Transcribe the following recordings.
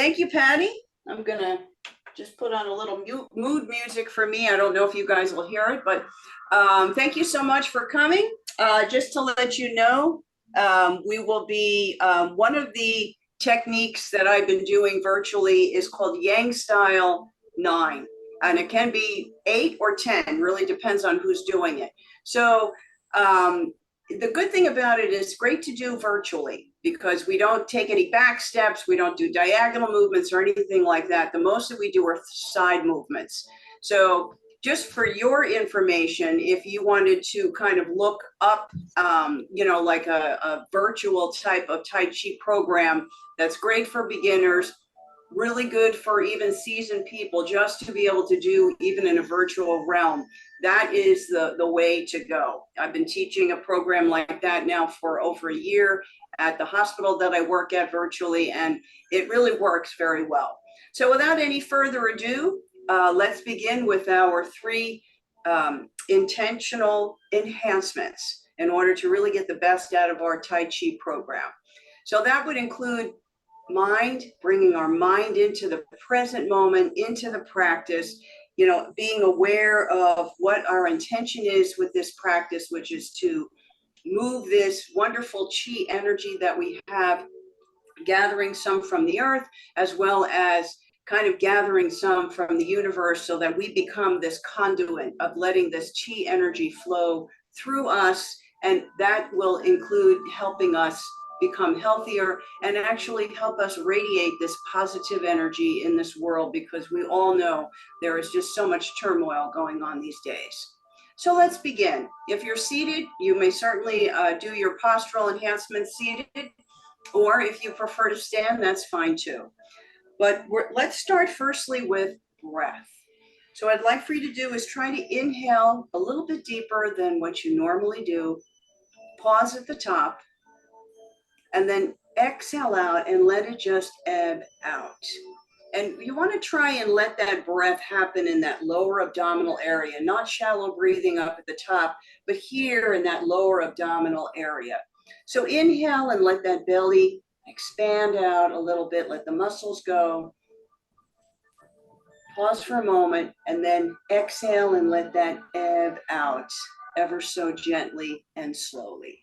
Thank you, Patty. I'm gonna just put on a little mood music for me. I don't know if you guys will hear it, but thank you so much for coming. Just to let you know, we will be, one of the techniques that I've been doing virtually is called Yang Style 9. And it can be 8 or 10, really depends on who's doing it. So the good thing about it is great to do virtually because we don't take any back steps. We don't do diagonal movements or anything like that. The most that we do are side movements. So just for your information, if you wanted to kind of look up, like a virtual type of Tai Chi program that's great for beginners, really good for even seasoned people, just to be able to do even in a virtual realm. That is the way to go. I've been teaching a program like that now for over a year at the hospital that I work at virtually, and it really works very well. So without any further ado, let's begin with our 3 intentional enhancements in order to really get the best out of our Tai Chi program. So that would include mind, bringing our mind into the present moment, into the practice, being aware of what our intention is with this practice, which is to move this wonderful chi energy that we have, gathering some from the earth, as well as kind of gathering some from the universe so that we become this conduit of letting this chi energy flow through us. And that will include helping us become healthier and actually help us radiate this positive energy in this world, because we all know there is just so much turmoil going on these days. So let's begin. If you're seated, you may certainly do your postural enhancements seated, or if you prefer to stand, that's fine too. But let's start firstly with breath. So what I'd like for you to do is try to inhale a little bit deeper than what you normally do. Pause at the top, and then exhale out and let it just ebb out. And you want to try and let that breath happen in that lower abdominal area, not shallow breathing up at the top, but here in that lower abdominal area. So inhale and let that belly expand out a little bit, let the muscles go. Pause for a moment, and then exhale and let that ebb out ever so gently and slowly.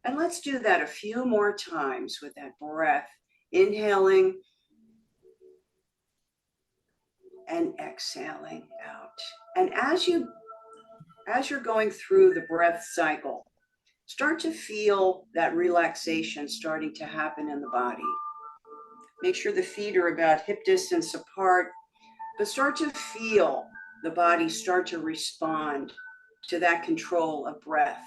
And let's do that a few more times with that breath, inhaling and exhaling out. And as you're going through the breath cycle, start to feel that relaxation starting to happen in the body. Make sure the feet are about hip distance apart, but start to feel the body start to respond to that control of breath.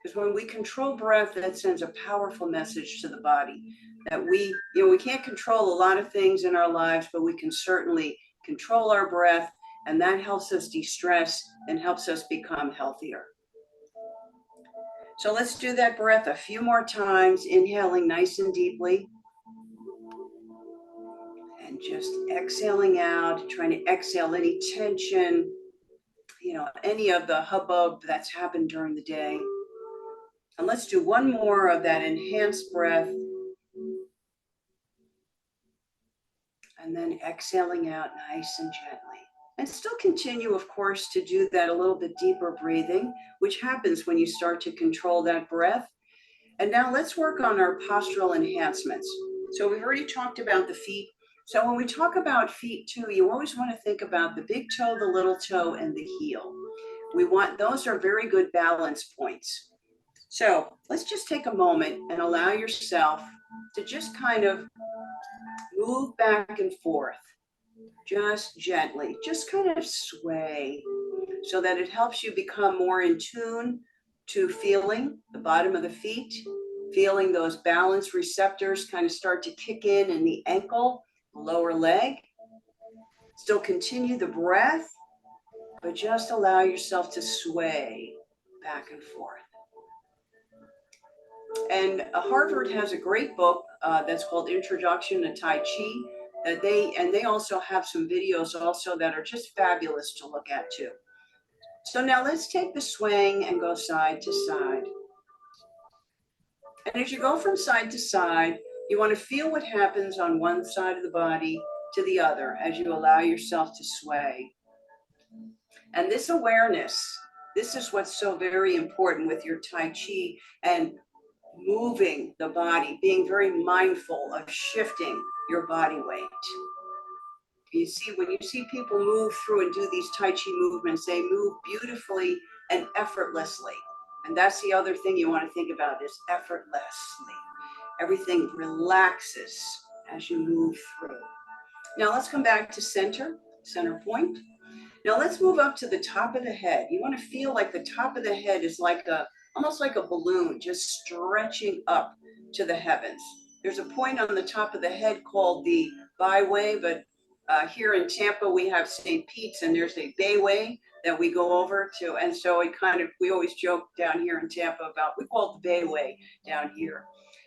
Because when we control breath, that sends a powerful message to the body that we can't control a lot of things in our lives, but we can certainly control our breath, and that helps us de-stress and helps us become healthier. So let's do that breath a few more times, inhaling nice and deeply. And just exhaling out, trying to exhale any tension, any of the hubbub that's happened during the day. And let's do one more of that enhanced breath. And then exhaling out nice and gently. And still continue, of course, to do that a little bit deeper breathing, which happens when you start to control that breath. And now let's work on our postural enhancements. So we've already talked about the feet. So when we talk about feet too, you always want to think about the big toe, the little toe, and the heel. Those are very good balance points. So let's just take a moment and allow yourself to just kind of move back and forth, just gently, just kind of sway so that it helps you become more in tune to feeling the bottom of the feet, feeling those balance receptors kind of start to kick in the ankle, lower leg. Still continue the breath, but just allow yourself to sway back and forth. And Harvard has a great book that's called Introduction to Tai Chi. They also have some videos also that are just fabulous to look at too. So now let's take the swing and go side to side. And as you go from side to side, You want to feel what happens on one side of the body to the other as you allow yourself to sway. And this awareness, this is what's so very important with your Tai Chi and moving the body, being very mindful of shifting your body weight. You see, when you see people move through and do these Tai Chi movements, they move beautifully and effortlessly. And that's the other thing you want to think about is effortlessly. Everything relaxes as you move through. Now let's come back to center point. Now let's move up to the top of the head. You want to feel like the top of the head is like almost like a balloon, just stretching up to the heavens. There's a point on the top of the head called the byway, but here in Tampa we have St. Pete's and there's a bayway that we go over to. And so we always joke down here in Tampa about, we call it the bayway down here.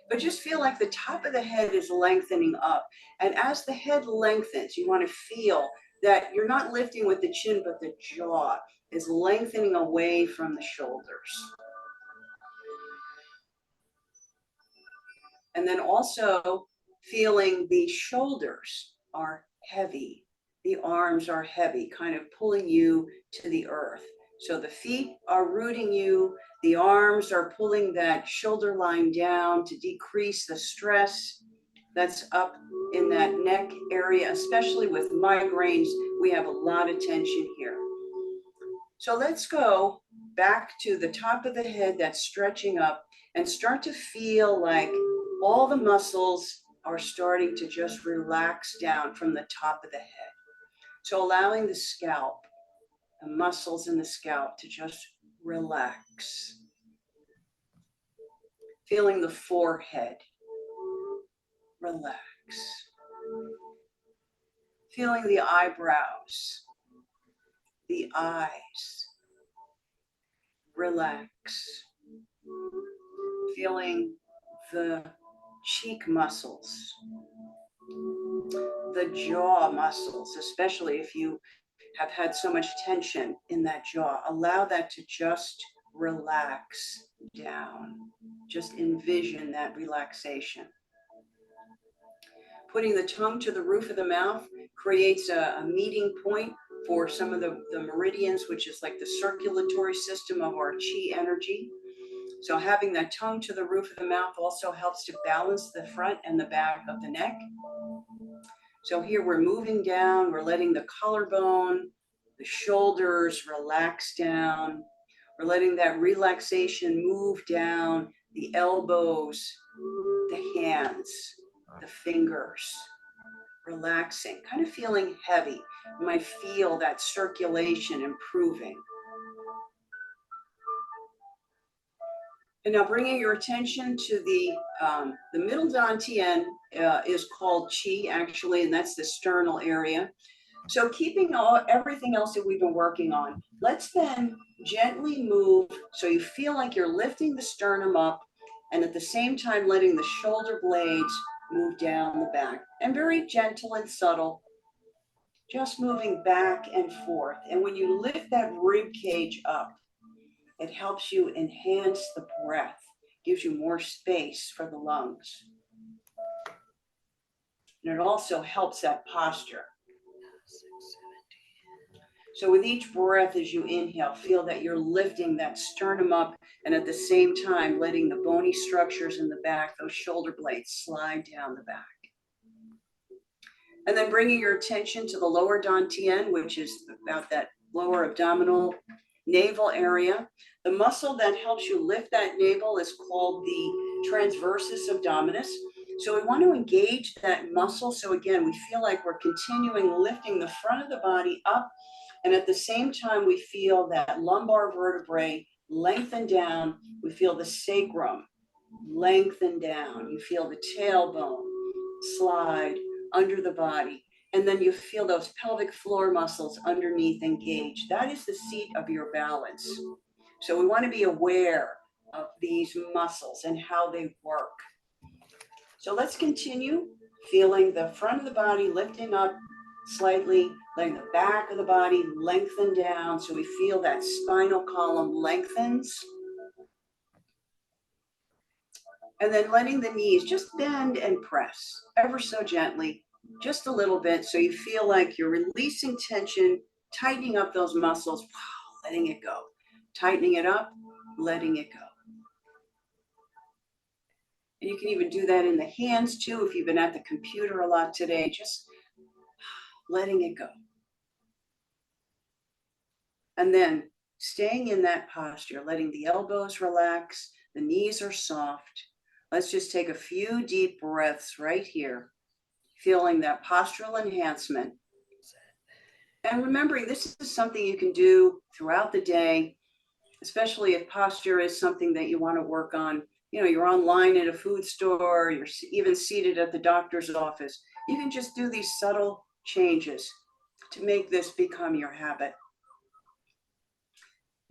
But just feel like the top of the head is lengthening up. And as the head lengthens, you want to feel that you're not lifting with the chin, but the jaw is lengthening away from the shoulders. And then also feeling the shoulders are heavy. The arms are heavy, kind of pulling you to the earth. So the feet are rooting you. The arms are pulling that shoulder line down to decrease the stress that's up in that neck area, especially with migraines. We have a lot of tension here. So let's go back to the top of the head that's stretching up and start to feel like all the muscles are starting to just relax down from the top of the head. So allowing the scalp, the muscles in the scalp to just relax. Feeling the forehead, relax. Feeling the eyebrows, the eyes, relax. Feeling the cheek muscles, the jaw muscles, especially if you have had so much tension in that jaw. Allow that to just relax down. Just envision that relaxation. Putting the tongue to the roof of the mouth creates a meeting point for some of the meridians, which is like the circulatory system of our chi energy. So having that tongue to the roof of the mouth also helps to balance the front and the back of the neck. So here we're moving down, we're letting the collarbone, the shoulders relax down. We're letting that relaxation move down the elbows, the hands, the fingers, relaxing, kind of feeling heavy. You might feel that circulation improving. And now bringing your attention to the middle dantian is called chi actually, and that's the sternal area. So keeping everything else that we've been working on, let's then gently move so you feel like you're lifting the sternum up and at the same time letting the shoulder blades move down the back. And very gentle and subtle, just moving back and forth. And when you lift that rib cage up, it helps you enhance the breath, gives you more space for the lungs. And it also helps that posture. So with each breath as you inhale, feel that you're lifting that sternum up and at the same time letting the bony structures in the back, those shoulder blades, slide down the back. And then bringing your attention to the lower dantian, which is about that lower abdominal navel area. The muscle that helps you lift that navel is called the transversus abdominis. So we want to engage that muscle. So again, we feel like we're continuing lifting the front of the body up. And at the same time, we feel that lumbar vertebrae lengthen down. We feel the sacrum lengthen down. You feel the tailbone slide under the body. And then you feel those pelvic floor muscles underneath engage. That is the seat of your balance. So we want to be aware of these muscles and how they work. So let's continue feeling the front of the body lifting up slightly, letting the back of the body lengthen down. So we feel that spinal column lengthens. And then letting the knees just bend and press ever so gently, just a little bit, so you feel like you're releasing tension, tightening up those muscles, letting it go. Tightening it up, letting it go. And you can even do that in the hands too, if you've been at the computer a lot today, just letting it go. And then staying in that posture, letting the elbows relax, the knees are soft. Let's just take a few deep breaths right here, feeling that postural enhancement. And remembering this is something you can do throughout the day, especially if posture is something that you want to work on. You know, you're online at a food store, you're even seated at the doctor's office. You can just do these subtle changes to make this become your habit.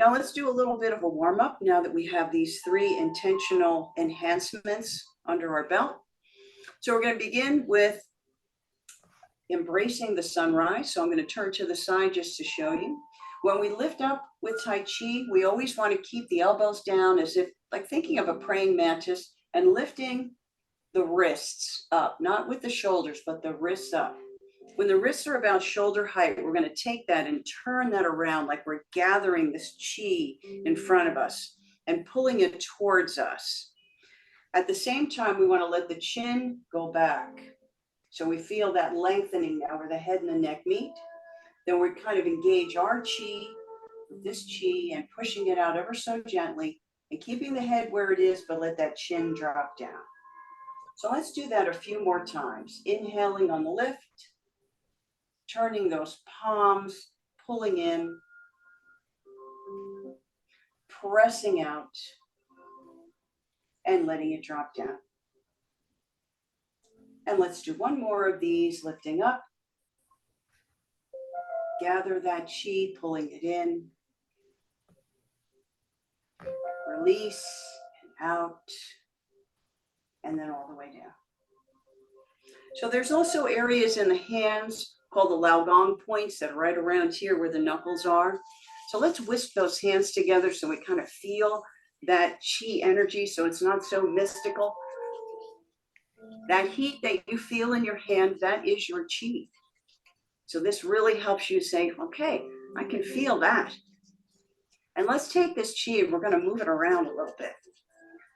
Now let's do a little bit of a warm up now that we have these 3 intentional enhancements under our belt. So we're going to begin with embracing the sunrise. So I'm going to turn to the side just to show you. When we lift up with Tai Chi, we always want to keep the elbows down as if like thinking of a praying mantis and lifting the wrists up, not with the shoulders, but the wrists up. When the wrists are about shoulder height, we're going to take that and turn that around like we're gathering this chi in front of us and pulling it towards us. At the same time, we want to let the chin go back. So we feel that lengthening now where the head and the neck meet. Then we kind of engage our chi, this chi, and pushing it out ever so gently and keeping the head where it is, but let that chin drop down. So let's do that a few more times. Inhaling on the lift, turning those palms, pulling in, pressing out, and letting it drop down. And let's do one more of these, lifting up. Gather that chi, pulling it in. Release and out, and then all the way down. So there's also areas in the hands called the Laogong points that are right around here where the knuckles are. So let's whisk those hands together so we kind of feel that chi energy so it's not so mystical. That heat that you feel in your hand, that is your chi. So this really helps you say, okay, I can feel that. And let's take this chi and we're going to move it around a little bit.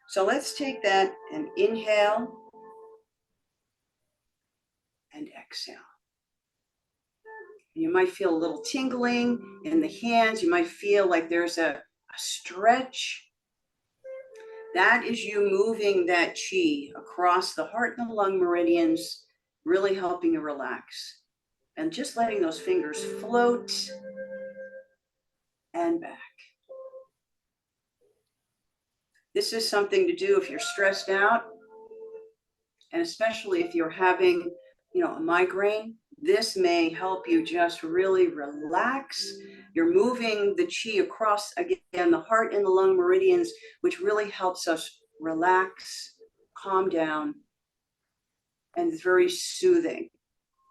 So let's take that and inhale and exhale. You might feel a little tingling in the hands. You might feel like there's a stretch. That is you moving that chi across the heart and the lung meridians, really helping you relax. And just letting those fingers float and back. This is something to do if you're stressed out, and especially if you're having, a migraine. This may help you just really relax. You're moving the chi across, again, the heart and the lung meridians, which really helps us relax, calm down, and it's very soothing.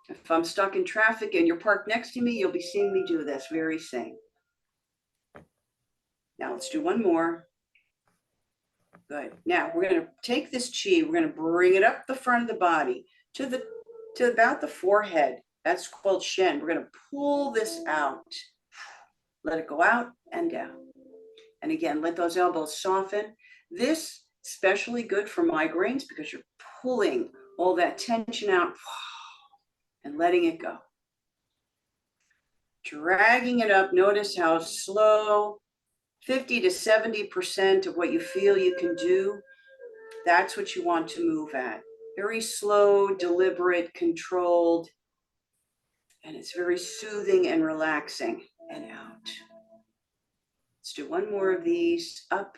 If I'm stuck in traffic and you're parked next to me, you'll be seeing me do this very same. Now let's do one more. Good. Now we're going to take this chi, we're going to bring it up the front of the body to about the forehead. That's called Shen. We're going to pull this out. Let it go out and down. And again, let those elbows soften. This especially good for migraines because you're pulling all that tension out and letting it go. Dragging it up. Notice how slow, 50 to 70% of what you feel you can do, that's what you want to move at. Very slow, deliberate, controlled, and it's very soothing and relaxing. And out. Let's do one more of these. Up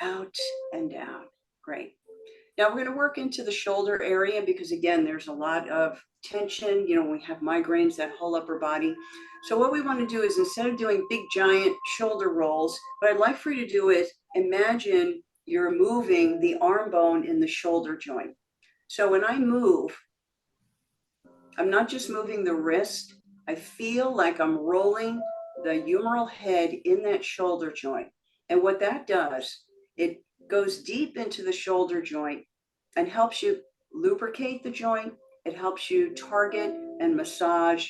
and out and down. Great. Now we're going to work into the shoulder area because again, there's a lot of tension. We have migraines, that whole upper body. So what we want to do is instead of doing big giant shoulder rolls, what I'd like for you to do is imagine you're moving the arm bone in the shoulder joint. So when I move, I'm not just moving the wrist. I feel like I'm rolling the humeral head in that shoulder joint. And what that does, it goes deep into the shoulder joint and helps you lubricate the joint. It helps you target and massage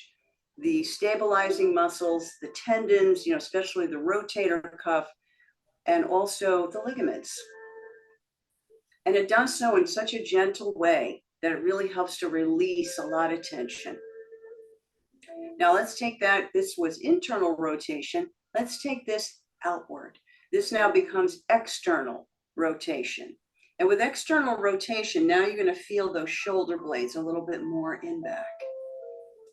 the stabilizing muscles, the tendons, especially the rotator cuff, and also the ligaments. And it does so in such a gentle way that it really helps to release a lot of tension. Now let's take that. This was internal rotation. Let's take this outward. This now becomes external rotation. And with external rotation, now you're going to feel those shoulder blades a little bit more in back.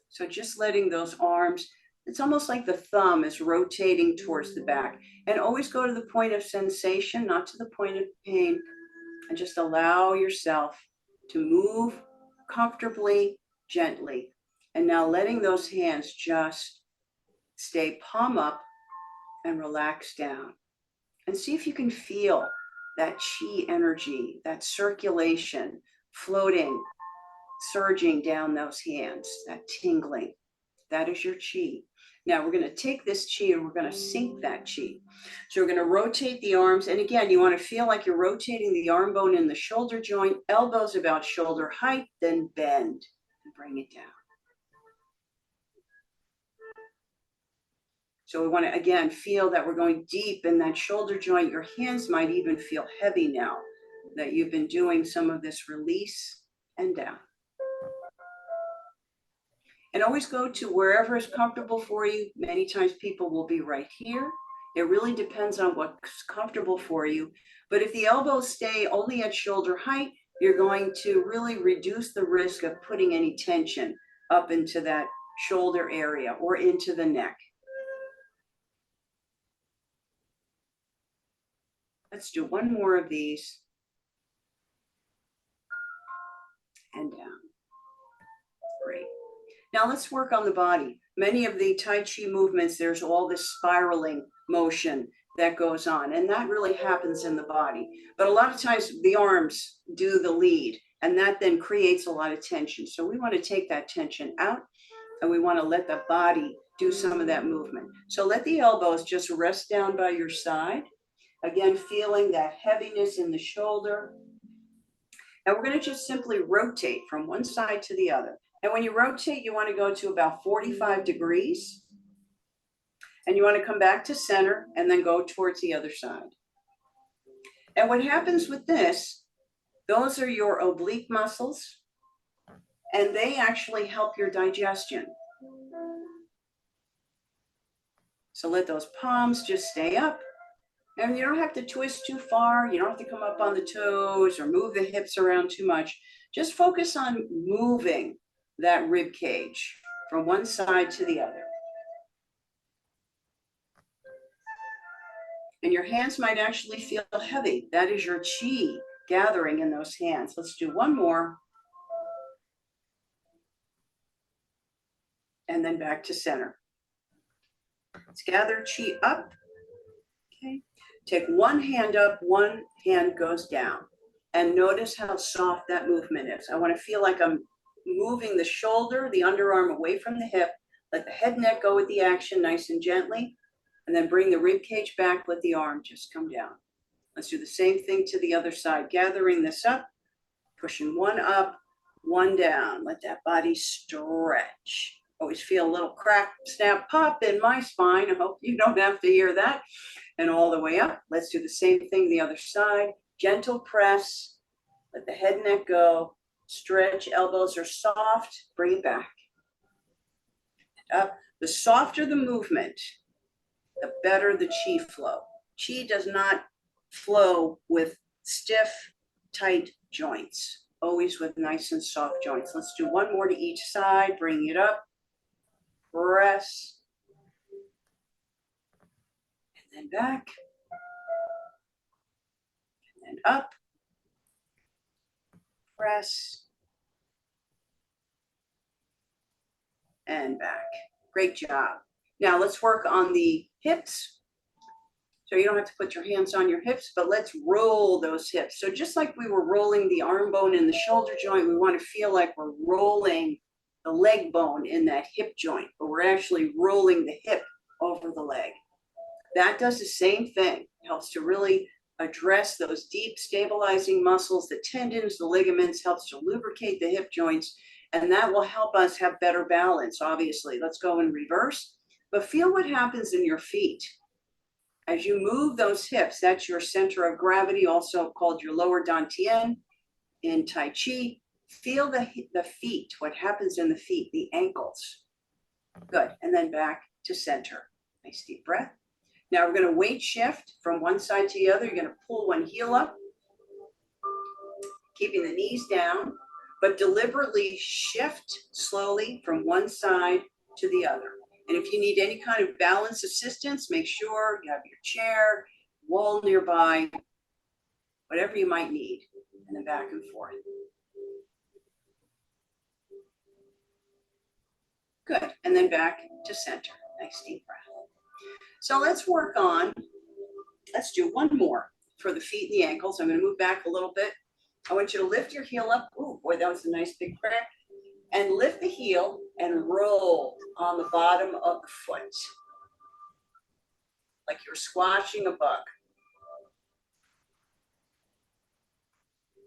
So just letting those arms, it's almost like the thumb is rotating towards the back. And always go to the point of sensation, not to the point of pain. And just allow yourself to move comfortably, gently. And now letting those hands just stay palm up and relax down. And see if you can feel that chi energy, that circulation floating, surging down those hands, that tingling. That is your chi. Now we're going to take this chi and we're going to sync that chi. So we're going to rotate the arms. And again, you want to feel like you're rotating the arm bone in the shoulder joint, elbows about shoulder height, then bend and bring it down. So we want to, again, feel that we're going deep in that shoulder joint. Your hands might even feel heavy now that you've been doing some of this release and down. And always go to wherever is comfortable for you. Many times people will be right here. It really depends on what's comfortable for you. But if the elbows stay only at shoulder height, you're going to really reduce the risk of putting any tension up into that shoulder area or into the neck. Let's do one more of these. And down. Great. Now let's work on the body. Many of the Tai Chi movements, there's all this spiraling motion that goes on, and that really happens in the body. But a lot of times the arms do the lead, and that then creates a lot of tension. So we want to take that tension out, and we want to let the body do some of that movement. So let the elbows just rest down by your side. Again, feeling that heaviness in the shoulder. And we're going to just simply rotate from one side to the other. And when you rotate, you want to go to about 45 degrees. And you want to come back to center and then go towards the other side. And what happens with this, those are your oblique muscles, and they actually help your digestion. So let those palms just stay up. And you don't have to twist too far. You don't have to come up on the toes or move the hips around too much. Just focus on moving that rib cage from one side to the other. And your hands might actually feel heavy. That is your chi gathering in those hands. Let's do one more. And then back to center. Let's gather chi up. Okay. Take one hand up, one hand goes down. And notice how soft that movement is. I want to feel like I'm moving the shoulder, the underarm away from the hip. Let the head neck go with the action nice and gently. And then bring the rib cage back, let the arm just come down. Let's do the same thing to the other side. Gathering this up, pushing one up, one down. Let that body stretch. Always feel a little crack, snap, pop in my spine. I hope you don't have to hear that. And all the way up. Let's do the same thing the other side. Gentle press. Let the head neck go. Stretch. Elbows are soft. Bring it back. And up. The softer the movement, the better the chi flow. Chi does not flow with stiff, tight joints. Always with nice and soft joints. Let's do one more to each side. Bring it up. Press. And then back. And then up. Press. And back. Great job. Now let's work on the hips. So you don't have to put your hands on your hips, but let's roll those hips. So just like we were rolling the arm bone in the shoulder joint, we want to feel like we're rolling the leg bone in that hip joint, but we're actually rolling the hip over the leg. That does the same thing. It helps to really address those deep stabilizing muscles, the tendons, the ligaments, helps to lubricate the hip joints, and that will help us have better balance, obviously. Let's go in reverse, but feel what happens in your feet. As you move those hips, that's your center of gravity, also called your lower dantian in Tai Chi. Feel the feet, what happens in the feet, the ankles. Good, and then back to center. Nice deep breath. Now we're going to weight shift from one side to the other. You're going to pull one heel up, keeping the knees down, but deliberately shift slowly from one side to the other. And if you need any kind of balance assistance, make sure you have your chair, wall nearby, whatever you might need, and then back and forth. Good, and then back to center. Nice deep breath. So let's do one more for the feet and the ankles. I'm going to move back a little bit. I want you to lift your heel up. Oh boy, that was a nice big crack. And lift the heel and roll on the bottom of the foot, like you're squashing a bug.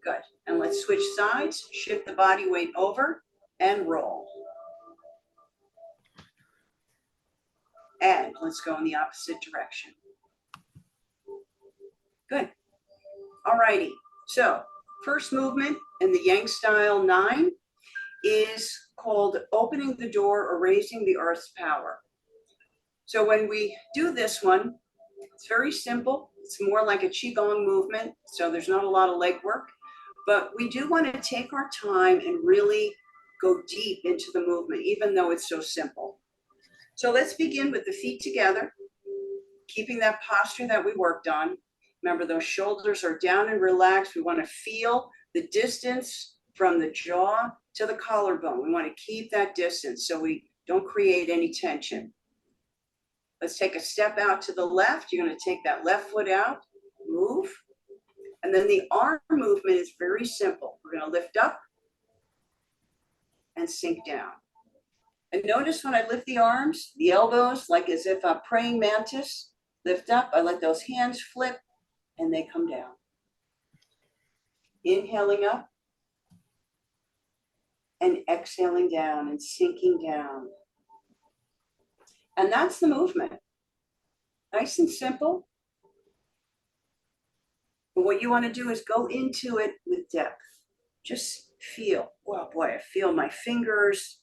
Good. And let's switch sides. Shift the body weight over and roll. And let's go in the opposite direction. Good. All righty. So first movement in the Yang style 9 is called opening the door or raising the earth's power. So when we do this one, it's very simple. It's more like a Qigong movement. So there's not a lot of leg work, but we do want to take our time and really go deep into the movement, even though it's so simple. So let's begin with the feet together, keeping that posture that we worked on. Remember, those shoulders are down and relaxed. We want to feel the distance from the jaw to the collarbone. We want to keep that distance so we don't create any tension. Let's take a step out to the left. You're going to take that left foot out, move. And then the arm movement is very simple. We're going to lift up and sink down. And notice when I lift the arms, the elbows, like as if a praying mantis, lift up. I let those hands flip and they come down. Inhaling up and exhaling down and sinking down. And that's the movement. Nice and simple. But what you want to do is go into it with depth. Just feel, oh boy, I feel my fingers.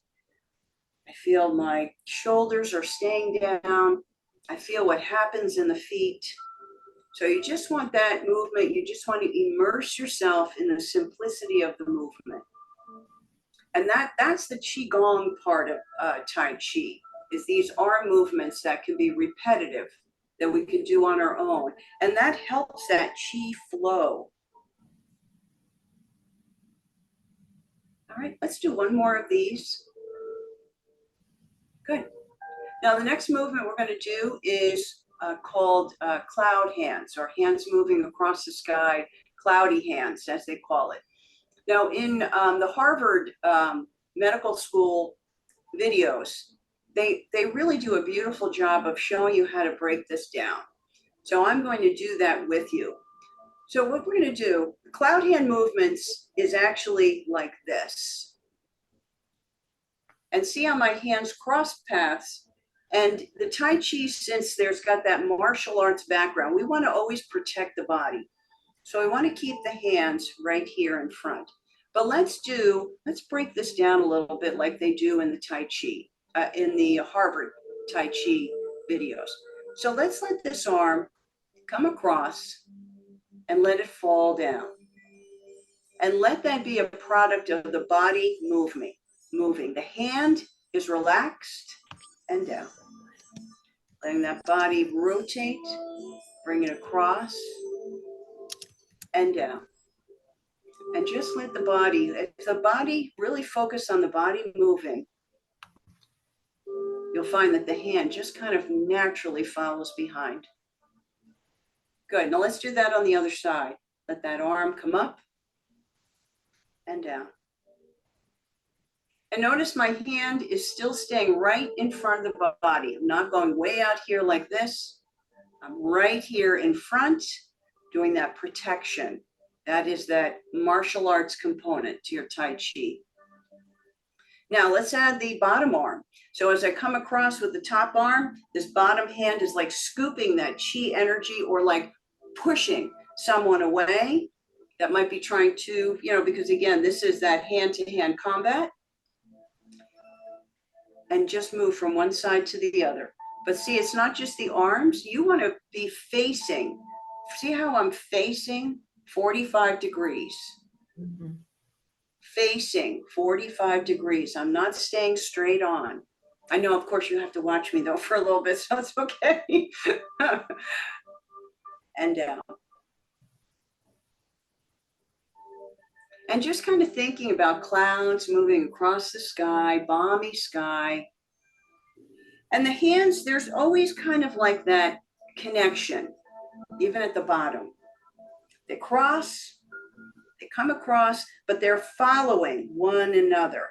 I feel my shoulders are staying down. I feel what happens in the feet. So you just want that movement. You just want to immerse yourself in the simplicity of the movement. And that's the Qigong part of Tai Chi, is these arm movements that can be repetitive, that we can do on our own. And that helps that Qi flow. All right, let's do one more of these. Good. Now the next movement we're going to do is called cloud hands, or hands moving across the sky, cloudy hands, as they call it. Now in the Harvard Medical School videos, they really do a beautiful job of showing you how to break this down. So I'm going to do that with you. So what we're going to do, cloud hand movements is actually like this. And see how my hands cross paths. And the Tai Chi, since there's got that martial arts background, we want to always protect the body. So I want to keep the hands right here in front. But let's break this down a little bit like they do in the Tai Chi, in the Harvard Tai Chi videos. So let's let this arm come across and let it fall down. And let that be a product of the body moving. The hand is relaxed and down. Letting that body rotate, bring it across and down. And just let the body, if the body, really focus on the body moving, you'll find that the hand just kind of naturally follows behind. Good, now let's do that on the other side. Let that arm come up and down. And notice my hand is still staying right in front of the body. I'm not going way out here like this. I'm right here in front doing that protection. That is that martial arts component to your Tai Chi. Now let's add the bottom arm. So as I come across with the top arm, this bottom hand is like scooping that chi energy or like pushing someone away that might be trying to, because again, this is that hand-to-hand combat. And just move from one side to the other. But see, it's not just the arms. You want to be facing. See how I'm facing 45 degrees. Mm-hmm. Facing 45 degrees. I'm not staying straight on. I know, of course, you have to watch me though for a little bit, so it's okay. And down. And just kind of thinking about clouds moving across the sky, balmy sky. And the hands, there's always kind of like that connection, even at the bottom. They cross, they come across, but they're following one another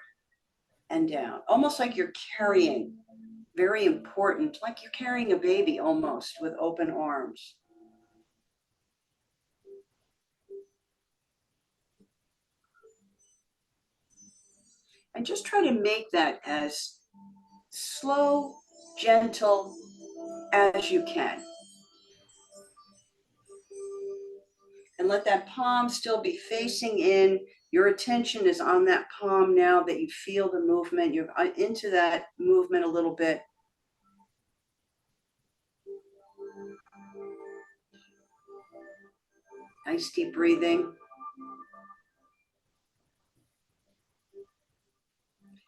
and down, almost like you're carrying, very important, like you're carrying a baby almost with open arms. And just try to make that as slow, gentle as you can. And let that palm still be facing in. Your attention is on that palm now that you feel the movement. You're into that movement a little bit. Nice deep breathing.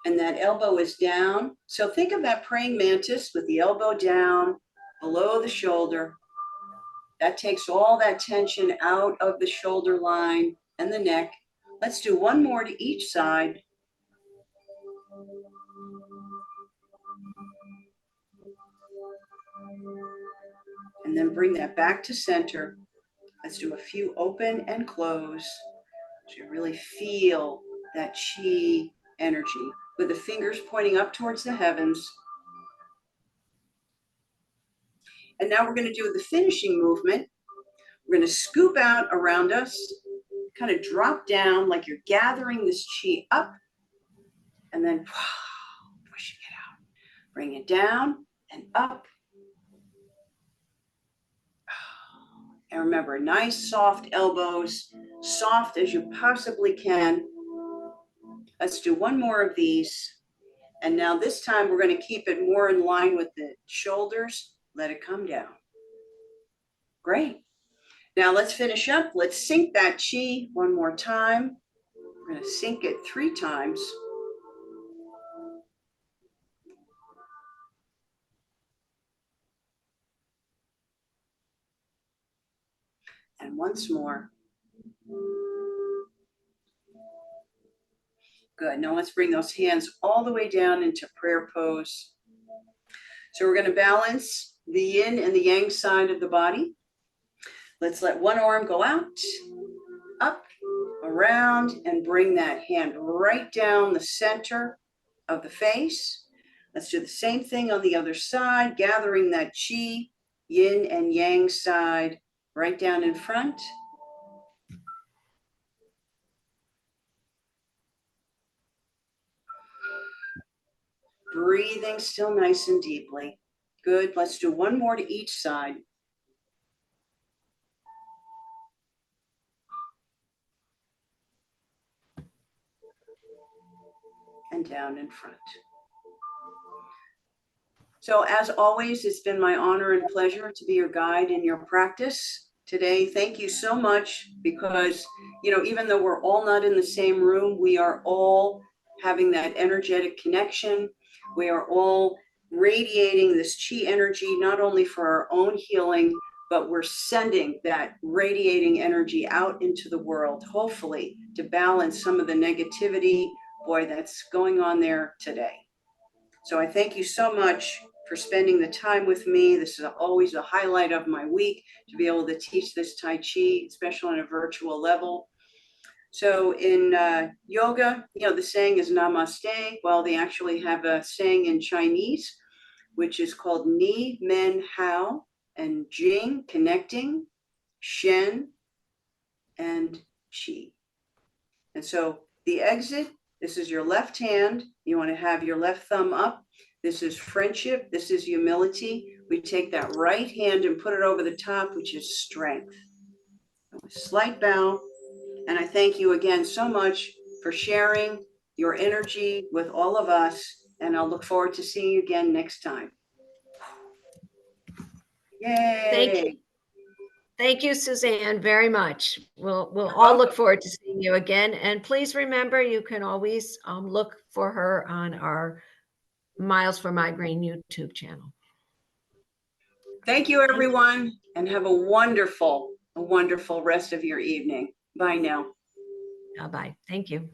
And that elbow is down. So think of that praying mantis with the elbow down below the shoulder. That takes all that tension out of the shoulder line and the neck. Let's do one more to each side. And then bring that back to center. Let's do a few open and close. So you really feel that chi energy with the fingers pointing up towards the heavens. And now we're going to do the finishing movement. We're going to scoop out around us, kind of drop down like you're gathering this chi up, and then pushing it out. Bring it down and up. And remember, nice soft elbows, soft as you possibly can. Let's do one more of these. And now this time we're going to keep it more in line with the shoulders. Let it come down. Great. Now let's finish up. Let's sync that chi one more time. We're going to sync it 3 times. And once more. Good. Now let's bring those hands all the way down into prayer pose. So we're going to balance the yin and the yang side of the body. Let's let one arm go out, up, around, and bring that hand right down the center of the face. Let's do the same thing on the other side, gathering that chi, yin and yang side right down in front. Breathing still nice and deeply. Good. Let's do one more to each side. And down in front. So as always, it's been my honor and pleasure to be your guide in your practice today. Thank you so much because, even though we're all not in the same room, we are all having that energetic connection. We are all radiating this chi energy, not only for our own healing, but we're sending that radiating energy out into the world, hopefully to balance some of the negativity, that's going on there today. So I thank you so much for spending the time with me. This is always a highlight of my week to be able to teach this Tai Chi, especially on a virtual level. So in yoga, the saying is namaste. Well, they actually have a saying in Chinese, which is called ni men hao. and Jing, connecting, Shen, and Qi. And so the exit, this is your left hand. You want to have your left thumb up. This is friendship. This is humility. We take that right hand and put it over the top, which is strength. A slight bow. And I thank you again so much for sharing your energy with all of us. And I'll look forward to seeing you again next time. Yay. Thank you. Thank you, Suzanne, very much. We'll all look forward to seeing you again. And please remember, you can always look for her on our Miles for Migraine YouTube channel. Thank you, everyone, and have a wonderful rest of your evening. Bye now. Bye-bye. Thank you.